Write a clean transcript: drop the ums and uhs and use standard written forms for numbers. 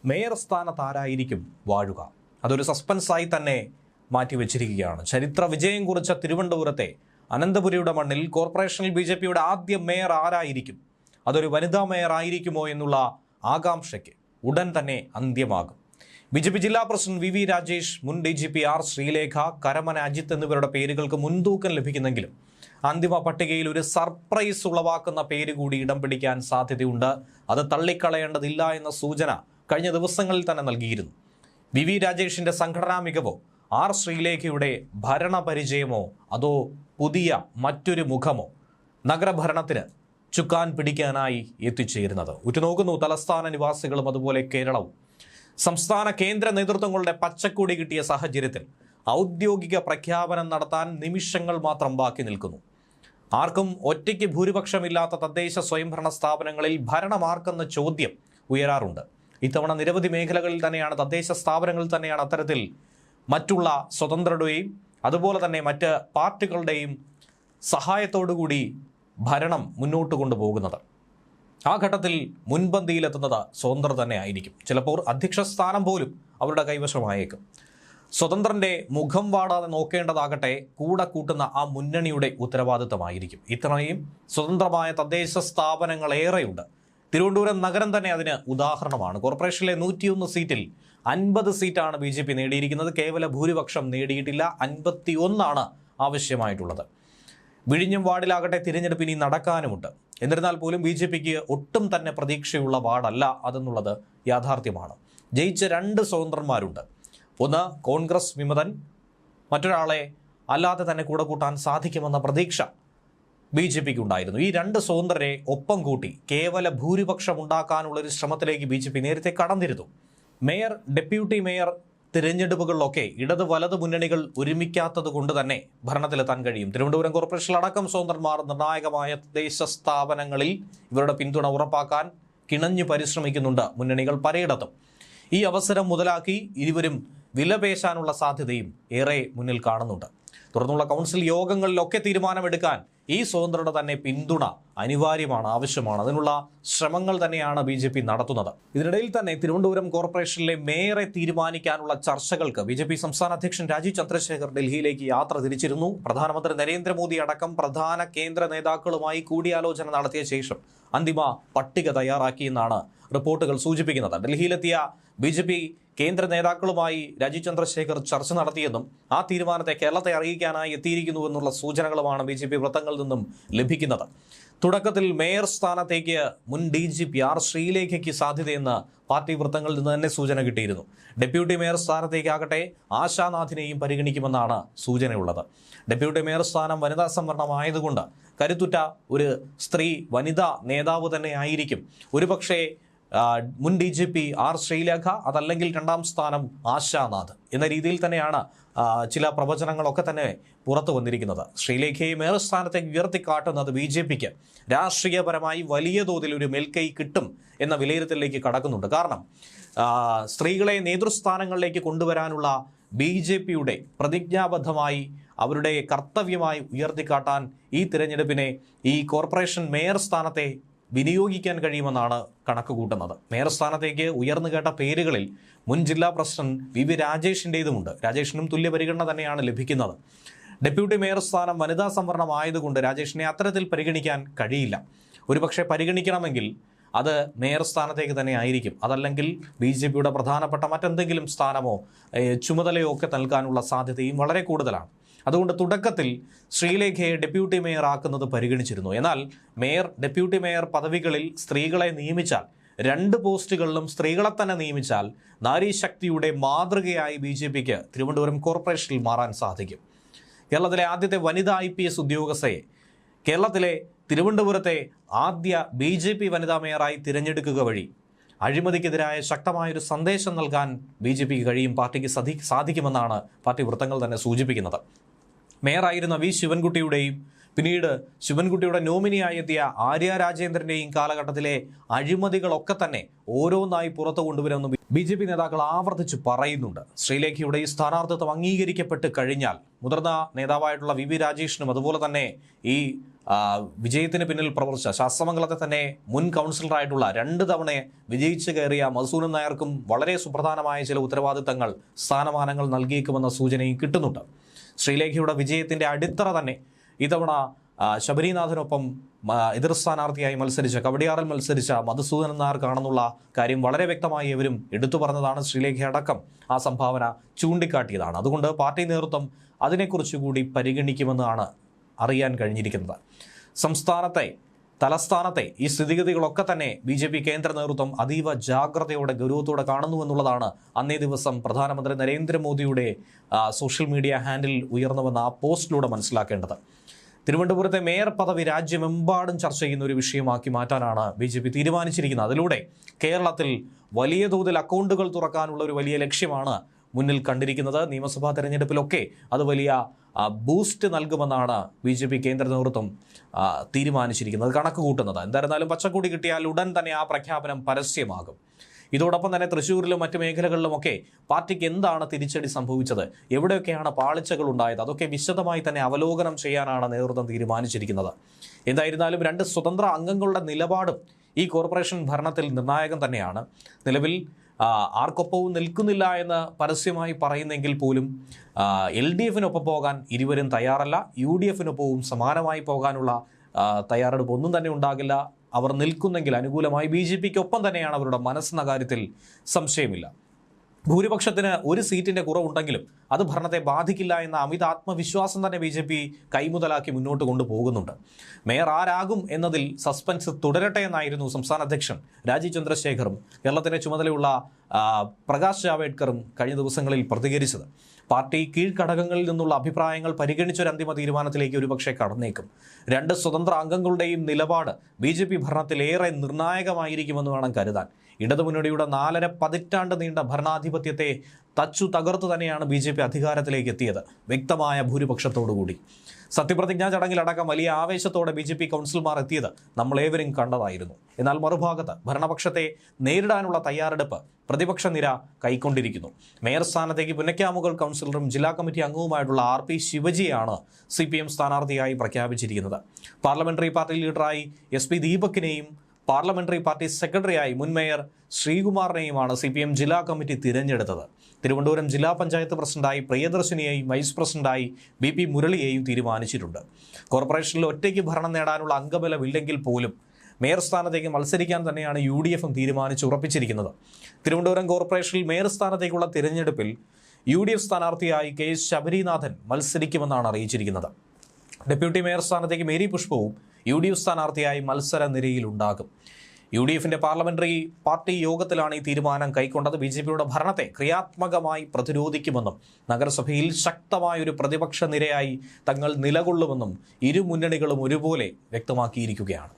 Mayor സ്ഥാനത്ത് ആരായിരിക്കും വാഴുക? അതൊരു സസ്പെൻസായി തന്നെ മാറ്റിവെച്ചിരിക്കുകയാണ്. ചരിത്ര വിജയം കുറിച്ച തിരുവനന്തപുരത്തെ അനന്തപുരിയുടെ മണ്ണിൽ കോർപ്പറേഷനിൽ BJPയുടെ ആദ്യ മേയർ ആരായിരിക്കും? അതൊരു വനിതാ മേയർ ആയിരിക്കുമോ എന്നുള്ള ആകാംക്ഷയ്ക്ക് ഉടൻ തന്നെ അന്ത്യമാകും. BJP ജില്ലാ പ്രസിഡന്റ് VV രാജേഷ്, മുൻ DGP R ശ്രീലേഖ, കരമന അജിത്ത് എന്നിവരുടെ പേരുകൾക്ക് മുൻതൂക്കം ലഭിക്കുന്നെങ്കിലും അന്തിമ പട്ടികയിൽ ഒരു സർപ്രൈസ് ഉളവാക്കുന്ന പേര് കൂടി ഇടം പിടിക്കാൻ സാധ്യതയുണ്ട്. അത് തള്ളിക്കളയേണ്ടതില്ല എന്ന സൂചന കഴിഞ്ഞ ദിവസങ്ങളിൽ തന്നെ നൽകിയിരുന്നു. VV രാജേഷിന്റെ സംഘടനാ മികവോ R ശ്രീലേഖയുടെ ഭരണപരിചയമോ അതോ പുതിയ മറ്റൊരു മുഖമോ നഗരഭരണത്തിന് ചുക്കാൻ പിടിക്കാനായി എത്തിച്ചേരുന്നത്? ഉറ്റുനോക്കുന്നു തലസ്ഥാന നിവാസികളും അതുപോലെ കേരളവും. സംസ്ഥാന കേന്ദ്ര നേതൃത്വങ്ങളുടെ പച്ചക്കൊടി കിട്ടിയ സാഹചര്യത്തിൽ ഔദ്യോഗിക പ്രഖ്യാപനം നടത്താൻ നിമിഷങ്ങൾ മാത്രം ബാക്കി നിൽക്കുന്നു. ആർക്കും ഒറ്റയ്ക്ക് ഭൂരിപക്ഷമില്ലാത്ത തദ്ദേശ സ്വയംഭരണ സ്ഥാപനങ്ങളിൽ ഭരണമാർക്കെന്ന ചോദ്യം ഉയരാറുണ്ട്. ഇത്തവണ നിരവധി മേഖലകളിൽ തന്നെയാണ്, തദ്ദേശ സ്ഥാപനങ്ങളിൽ തന്നെയാണ് അത്തരത്തിൽ മറ്റുള്ള സ്വതന്ത്രരുടെയും അതുപോലെ തന്നെ മറ്റ് പാർട്ടികളുടെയും സഹായത്തോടുകൂടി ഭരണം മുന്നോട്ട് കൊണ്ടുപോകുന്നത്. ആ ഘട്ടത്തിൽ മുൻപന്തിയിലെത്തുന്നത് സ്വതന്ത്രർ തന്നെ ആയിരിക്കും. ചിലപ്പോൾ അധ്യക്ഷ സ്ഥാനം പോലും അവരുടെ കൈവശമായേക്കും. സ്വതന്ത്രന്റെ മുഖം വാടാതെ നോക്കേണ്ടതാകട്ടെ കൂടെ കൂട്ടുന്ന ആ മുന്നണിയുടെ ഉത്തരവാദിത്തമായിരിക്കും. ഇത്രയും സ്വതന്ത്രമായ തദ്ദേശ സ്ഥാപനങ്ങൾ ഏറെയുണ്ട്. തിരുവനന്തപുരം നഗരം തന്നെ അതിന് ഉദാഹരണമാണ്. കോർപ്പറേഷനിലെ 101 സീറ്റിൽ 50 സീറ്റാണ് BJP നേടിയിരിക്കുന്നത്. കേവല ഭൂരിപക്ഷം നേടിയിട്ടില്ല. 51 ആവശ്യമായിട്ടുള്ളത്. വിഴിഞ്ഞം വാർഡിലാകട്ടെ തിരഞ്ഞെടുപ്പ് ഇനി നടക്കാനുമുണ്ട്. എന്നിരുന്നാൽ പോലും BJPക്ക് ഒട്ടും തന്നെ പ്രതീക്ഷയുള്ള വാർഡല്ല അതെന്നുള്ളത് യാഥാർത്ഥ്യമാണ്. ജയിച്ച 2 സ്വതന്ത്രന്മാരുണ്ട്. ഒന്ന് കോൺഗ്രസ് വിമതൻ, മറ്റൊരാളെ അല്ലാതെ തന്നെ കൂടെ കൂട്ടാൻ സാധിക്കുമെന്ന പ്രതീക്ഷ BJPക്ക് ഉണ്ടായിരുന്നു. ഈ 2 സ്വതന്ത്രരെ ഒപ്പം കൂട്ടി കേവല ഭൂരിപക്ഷം ഉണ്ടാക്കാനുള്ളൊരു ശ്രമത്തിലേക്ക് BJP നേരത്തെ കടന്നിരുന്നു. മേയർ, ഡെപ്യൂട്ടി മേയർ തിരഞ്ഞെടുപ്പുകളിലൊക്കെ ഇടത് വലത് മുന്നണികൾ ഒരുമിക്കാത്തത് കൊണ്ട് തന്നെ ഭരണത്തിലെത്താൻ കഴിയും. തിരുവനന്തപുരം കോർപ്പറേഷനിലടക്കം സ്വതന്ത്രന്മാർ നിർണായകമായ തദ്ദേശ സ്ഥാപനങ്ങളിൽ ഇവരുടെ പിന്തുണ ഉറപ്പാക്കാൻ കിണഞ്ഞു പരിശ്രമിക്കുന്നുണ്ട് മുന്നണികൾ പലയിടത്തും. ഈ അവസരം മുതലാക്കി ഇരുവരും വിലപേശാനുള്ള സാധ്യതയും ഏറെ മുന്നിൽ കാണുന്നുണ്ട്. തുടർന്നുള്ള കൗൺസിൽ യോഗങ്ങളിലൊക്കെ തീരുമാനമെടുക്കാൻ ഈ സ്വതന്ത്രരുടെ തന്നെ പിന്തുണ അനിവാര്യമാണ്, ആവശ്യമാണ്. അതിനുള്ള ശ്രമങ്ങൾ തന്നെയാണ് BJP നടത്തുന്നത്. ഇതിനിടയിൽ തന്നെ തിരുവനന്തപുരം കോർപ്പറേഷനിലെ മേയറെ തീരുമാനിക്കാനുള്ള ചർച്ചകൾക്ക് BJP സംസ്ഥാന അധ്യക്ഷൻ രാജീവ് ചന്ദ്രശേഖർ ഡൽഹിയിലേക്ക് യാത്ര തിരിച്ചിരുന്നു. പ്രധാനമന്ത്രി നരേന്ദ്രമോദി അടക്കം പ്രധാന കേന്ദ്ര നേതാക്കളുമായി കൂടിയാലോചന നടത്തിയ ശേഷം അന്തിമ പട്ടിക തയ്യാറാക്കിയെന്നാണ് റിപ്പോർട്ടുകൾ സൂചിപ്പിക്കുന്നത്. ഡൽഹിയിലെത്തിയ BJP കേന്ദ്ര നേതാക്കളുമായി രാജീവ് ചന്ദ്രശേഖർ ചർച്ച നടത്തിയെന്നും ആ തീരുമാനത്തെ കേരളത്തെ അറിയിക്കാനായി എത്തിയിരിക്കുന്നുവെന്നുള്ള സൂചനകളുമാണ് BJP വൃത്തങ്ങളിൽ നിന്നും ലഭിക്കുന്നത്. തുടക്കത്തിൽ മേയർ സ്ഥാനത്തേക്ക് മുൻ DGP R ശ്രീലേഖയ്ക്ക് സാധ്യതയെന്ന് പാർട്ടി വൃത്തങ്ങളിൽ നിന്ന് തന്നെ സൂചന കിട്ടിയിരുന്നു. ഡെപ്യൂട്ടി മേയർ സ്ഥാനത്തേക്കാകട്ടെ ആശാനാഥിനെയും പരിഗണിക്കുമെന്നാണ് സൂചനയുള്ളത്. ഡെപ്യൂട്ടി മേയർ സ്ഥാനം വനിതാ സംവരണമായതുകൊണ്ട് കരുത്തുറ്റ ഒരു സ്ത്രീ വനിതാ നേതാവ് തന്നെ ആയിരിക്കും. ഒരുപക്ഷെ മുൻ DGP R ശ്രീലേഖ, അതല്ലെങ്കിൽ 2ാം സ്ഥാനം ആശാനാഥ് എന്ന രീതിയിൽ തന്നെയാണ് ചില പ്രവചനങ്ങളൊക്കെ തന്നെ പുറത്തു വന്നിരിക്കുന്നത്. ശ്രീലേഖയെ മേയർ സ്ഥാനത്തേക്ക് ഉയർത്തിക്കാട്ടുന്നത് BJPക്ക് രാഷ്ട്രീയപരമായി വലിയ തോതിൽ ഒരു മേൽക്കൈ കിട്ടും എന്ന വിലയിരുത്തലിലേക്ക് കടക്കുന്നുണ്ട്. കാരണം സ്ത്രീകളെ നേതൃസ്ഥാനങ്ങളിലേക്ക് കൊണ്ടുവരാനുള്ള BJPയുടെ പ്രതിജ്ഞാബദ്ധമായി അവരുടെ കർത്തവ്യമായി ഉയർത്തിക്കാട്ടാൻ ഈ തിരഞ്ഞെടുപ്പിനെ ഈ കോർപ്പറേഷൻ മേയർ സ്ഥാനത്തെ വിനിയോഗിക്കാൻ കഴിയുമെന്നാണ് കണക്ക് കൂട്ടുന്നത്. മേയർ സ്ഥാനത്തേക്ക് ഉയർന്നു കേട്ട പേരുകളിൽ മുൻ ജില്ലാ പ്രസിഡന്റ് VV രാജേഷിൻ്റേതുമുണ്ട്. രാജേഷിനും തുല്യ പരിഗണന തന്നെയാണ് ലഭിക്കുന്നത്. ഡെപ്യൂട്ടി മേയർ സ്ഥാനം വനിതാ സംവരണമായതുകൊണ്ട് രാജേഷിനെ അത്തരത്തിൽ പരിഗണിക്കാൻ കഴിയില്ല. ഒരുപക്ഷെ പരിഗണിക്കണമെങ്കിൽ അത് മേയർ സ്ഥാനത്തേക്ക് തന്നെ ആയിരിക്കും. അതല്ലെങ്കിൽ BJPയുടെ പ്രധാനപ്പെട്ട മറ്റെന്തെങ്കിലും സ്ഥാനമോ ചുമതലയോ ഒക്കെ നൽകാനുള്ള സാധ്യതയും വളരെ കൂടുതലാണ്. അതുകൊണ്ട് തുടക്കത്തിൽ ശ്രീലേഖയെ ഡെപ്യൂട്ടി മേയർ ആക്കുന്നത് പരിഗണിച്ചിരുന്നു. എന്നാൽ മേയർ, ഡെപ്യൂട്ടി മേയർ പദവികളിൽ സ്ത്രീകളെ നിയമിച്ചാൽ, 2 പോസ്റ്റുകളിലും സ്ത്രീകളെ തന്നെ നിയമിച്ചാൽ നാരീശക്തിയുടെ മാതൃകയായി BJPക്ക് തിരുവനന്തപുരം കോർപ്പറേഷനിൽ മാറാൻ സാധിക്കും. കേരളത്തിലെ ആദ്യത്തെ വനിതാ IPS ഉദ്യോഗസ്ഥയെ കേരളത്തിലെ തിരുവനന്തപുരത്തെ ആദ്യ BJP വനിതാ മേയറായി തിരഞ്ഞെടുക്കുക വഴി അഴിമതിക്കെതിരായ ശക്തമായൊരു സന്ദേശം നൽകാൻ BJPക്ക് കഴിയും, പാർട്ടിക്ക് സാധിക്കുമെന്നാണ് പാർട്ടി വൃത്തങ്ങൾ തന്നെ സൂചിപ്പിക്കുന്നത്. മേയറായിരുന്ന V ശിവൻകുട്ടിയുടെയും പിന്നീട് ശിവൻകുട്ടിയുടെ നോമിനിയായി എത്തിയ ആര്യ രാജേന്ദ്രന്റെയും കാലഘട്ടത്തിലെ അഴിമതികളൊക്കെ തന്നെ ഓരോന്നായി പുറത്തു കൊണ്ടുവരുമെന്ന് BJP നേതാക്കൾ ആവർത്തിച്ച് പറയുന്നുണ്ട്. ശ്രീലേഖയുടെ ഈ സ്ഥാനാർത്ഥിത്വം അംഗീകരിക്കപ്പെട്ട് കഴിഞ്ഞാൽ മുതിർന്ന നേതാവായിട്ടുള്ള VV രാജേഷിനും അതുപോലെ തന്നെ ഈ വിജയത്തിന് പിന്നിൽ പ്രവർത്തിച്ച ശാസ്ത്രമംഗലത്തെ തന്നെ മുൻ കൗൺസിലറായിട്ടുള്ള 2 തവണ വിജയിച്ചു കയറിയ മധുസൂദനൻ നായർക്കും വളരെ സുപ്രധാനമായ ചില ഉത്തരവാദിത്തങ്ങൾ, സ്ഥാനമാനങ്ങൾ നൽകിയേക്കുമെന്ന സൂചനയും കിട്ടുന്നുണ്ട്. ശ്രീലേഖയുടെ വിജയത്തിന്റെ അടിത്തറ തന്നെ ഇത്തവണ ശബരിനാഥനൊപ്പം എതിർ സ്ഥാനാർത്ഥിയായി മത്സരിച്ച കവടിയാറിൽ മത്സരിച്ച മധുസൂദനൻ നായർക്കാണെന്നുള്ള കാര്യം വളരെ വ്യക്തമായി ഇവരും എടുത്തു പറഞ്ഞതാണ്. ശ്രീലേഖ അടക്കം ആ സംഭാവന ചൂണ്ടിക്കാട്ടിയതാണ്. അതുകൊണ്ട് പാർട്ടി നേതൃത്വം അതിനെക്കുറിച്ചുകൂടി പരിഗണിക്കുമെന്നാണ് അറിയാൻ കഴിഞ്ഞിരിക്കുന്നത്. തലസ്ഥാനത്തെ ഈ സ്ഥിതിഗതികളൊക്കെ തന്നെ BJP കേന്ദ്ര നേതൃത്വം അതീവ ജാഗ്രതയോടെ ഗൗരവത്തോടെ കാണുന്നുവെന്നുള്ളതാണ് അന്നേ ദിവസം പ്രധാനമന്ത്രി നരേന്ദ്രമോദിയുടെ സോഷ്യൽ മീഡിയ ഹാൻഡിൽ ഉയർന്നുവെന്ന ആ പോസ്റ്റിലൂടെ മനസ്സിലാക്കേണ്ടത്. തിരുവനന്തപുരത്തെ മേയർ പദവി രാജ്യമെമ്പാടും ചർച്ച ചെയ്യുന്ന ഒരു വിഷയമാക്കി മാറ്റാനാണ് BJP തീരുമാനിച്ചിരിക്കുന്നത്. അതിലൂടെ കേരളത്തിൽ വലിയ തോതിൽ അക്കൗണ്ടുകൾ തുറക്കാനുള്ള ഒരു വലിയ ലക്ഷ്യമാണ് മുന്നിൽ കണ്ടിരിക്കുന്നത്. നിയമസഭാ തെരഞ്ഞെടുപ്പിലൊക്കെ അത് വലിയ ബൂസ്റ്റ് നൽകുമെന്നാണ് BJP കേന്ദ്ര നേതൃത്വം തീരുമാനിച്ചിരിക്കുന്നത്, കണക്ക് കൂട്ടുന്നത്. എന്തായിരുന്നാലും പച്ചക്കൊടി കിട്ടിയാൽ ഉടൻ തന്നെ ആ പ്രഖ്യാപനം പരസ്യമാകും. ഇതോടൊപ്പം തന്നെ തൃശ്ശൂരിലും മറ്റു മേഖലകളിലുമൊക്കെ പാർട്ടിക്ക് എന്താണ് തിരിച്ചടി സംഭവിച്ചത്, എവിടെയൊക്കെയാണ് പാളിച്ചകൾ ഉണ്ടായത്, അതൊക്കെ വിശദമായി തന്നെ അവലോകനം ചെയ്യാനാണ് നേതൃത്വം തീരുമാനിച്ചിരിക്കുന്നത്. എന്തായിരുന്നാലും 2 സ്വതന്ത്ര അംഗങ്ങളുടെ നിലപാടും ഈ കോർപ്പറേഷൻ ഭരണത്തിൽ നിർണായകം തന്നെയാണ്. നിലവിൽ ആർക്കൊപ്പവും നിൽക്കുന്നില്ല എന്ന് പരസ്യമായി പറയുന്നെങ്കിൽ പോലും LDFിനൊപ്പം പോകാൻ ഇരുവരും തയ്യാറല്ല. UDFിനൊപ്പവും സമാനമായി പോകാനുള്ള തയ്യാറെടുപ്പ് ഒന്നും തന്നെ ഉണ്ടാകില്ല. അവർ നിൽക്കുന്നെങ്കിൽ അനുകൂലമായി BJPക്കൊപ്പം തന്നെയാണ് അവരുടെ മനസ്സെന്ന കാര്യത്തിൽ സംശയമില്ല. ഭൂരിപക്ഷത്തിന് ഒരു സീറ്റിന്റെ കുറവുണ്ടെങ്കിലും അത് ഭരണത്തെ ബാധിക്കില്ല എന്ന അമിത ആത്മവിശ്വാസം തന്നെ BJP കൈമുതലാക്കി മുന്നോട്ട് കൊണ്ടുപോകുന്നുണ്ട്. മേയർ ആരാകും എന്നതിൽ സസ്പെൻസ് തുടരട്ടെ എന്നായിരുന്നു സംസ്ഥാന അധ്യക്ഷൻ രാജീവ് ചന്ദ്രശേഖറും കേരളത്തിന്റെ ചുമതലയുള്ള പ്രകാശ് ജാവേദ്കറും കഴിഞ്ഞ ദിവസങ്ങളിൽ പ്രതികരിച്ചത്. പാർട്ടി കീഴ്ഘടകങ്ങളിൽ നിന്നുള്ള അഭിപ്രായങ്ങൾ പരിഗണിച്ചൊരു അന്തിമ തീരുമാനത്തിലേക്ക് ഒരുപക്ഷെ കടന്നേക്കും. 2 സ്വതന്ത്ര അംഗങ്ങളുടെയും നിലപാട് BJP ഭരണത്തിൽ ഏറെ നിർണായകമായിരിക്കുമെന്ന് വേണം കരുതാൻ. ഇടതുമുന്നണിയുടെ 4.5 പതിറ്റാണ്ട് നീണ്ട ഭരണാധിപത്യത്തെ തച്ചു തകർത്തു തന്നെയാണ് BJP അധികാരത്തിലേക്ക് എത്തിയത്, വ്യക്തമായ ഭൂരിപക്ഷത്തോടുകൂടി. സത്യപ്രതിജ്ഞാ ചടങ്ങിലടക്കം വലിയ ആവേശത്തോടെ BJP കൗൺസിലർമാർ എത്തിയത് നമ്മളേവരും കണ്ടതായിരുന്നു. എന്നാൽ മറുഭാഗത്ത് ഭരണപക്ഷത്തെ നേരിടാനുള്ള തയ്യാറെടുപ്പ് പ്രതിപക്ഷ നിര കൈക്കൊണ്ടിരിക്കുന്നു. മേയർ സ്ഥാനത്തേക്ക് പുന്നക്കാമുകൾ കൗൺസിലറും ജില്ലാ കമ്മിറ്റി അംഗവുമായിട്ടുള്ള RP ശിവജിയാണ് CPM സ്ഥാനാർത്ഥിയായി പ്രഖ്യാപിച്ചിരിക്കുന്നത്. പാർലമെന്ററി പാർട്ടി ലീഡറായി SP ദീപകിനെയും പാർലമെന്ററി പാർട്ടി സെക്രട്ടറിയായി മുൻ മേയർ ശ്രീകുമാറിനെയുമാണ് CPM ജില്ലാ കമ്മിറ്റി തിരഞ്ഞെടുത്തത്. തിരുവനന്തപുരം ജില്ലാ പഞ്ചായത്ത് പ്രസിഡന്റായി പ്രിയദർശിനിയെയും വൈസ് പ്രസിഡന്റായി BP മുരളിയെയും തീരുമാനിച്ചിട്ടുണ്ട്. കോർപ്പറേഷനിൽ ഒറ്റയ്ക്ക് ഭരണം നേടാനുള്ള അംഗബലമില്ലെങ്കിൽ പോലും മേയർ സ്ഥാനത്തേക്ക് മത്സരിക്കാൻ തന്നെയാണ് UDFും തീരുമാനിച്ചുറപ്പിച്ചിരിക്കുന്നത്. തിരുവനന്തപുരം കോർപ്പറേഷനിൽ മേയർ സ്ഥാനത്തേക്കുള്ള തിരഞ്ഞെടുപ്പിൽ UDF സ്ഥാനാർത്ഥിയായി KS ശബരിനാഥൻ മത്സരിക്കുമെന്നാണ് അറിയിച്ചിരിക്കുന്നത്. ഡെപ്യൂട്ടി മേയർ സ്ഥാനത്തേക്ക് മേരി പുഷ്പവും UDF സ്ഥാനാർത്ഥിയായി മത്സര നിരയിലുണ്ടാകും. UDFിന്റെ പാർലമെന്ററി പാർട്ടി യോഗത്തിലാണ് ഈ തീരുമാനം കൈക്കൊണ്ടത്. BJPയുടെ ഭരണത്തെ ക്രിയാത്മകമായി പ്രതിരോധിക്കുമെന്നും നഗരസഭയിൽ ശക്തമായൊരു പ്രതിപക്ഷ നിരയായി തങ്ങൾ നിലകൊള്ളുമെന്നും ഇരു മുന്നണികളും ഒരുപോലെ വ്യക്തമാക്കിയിരിക്കുകയാണ്.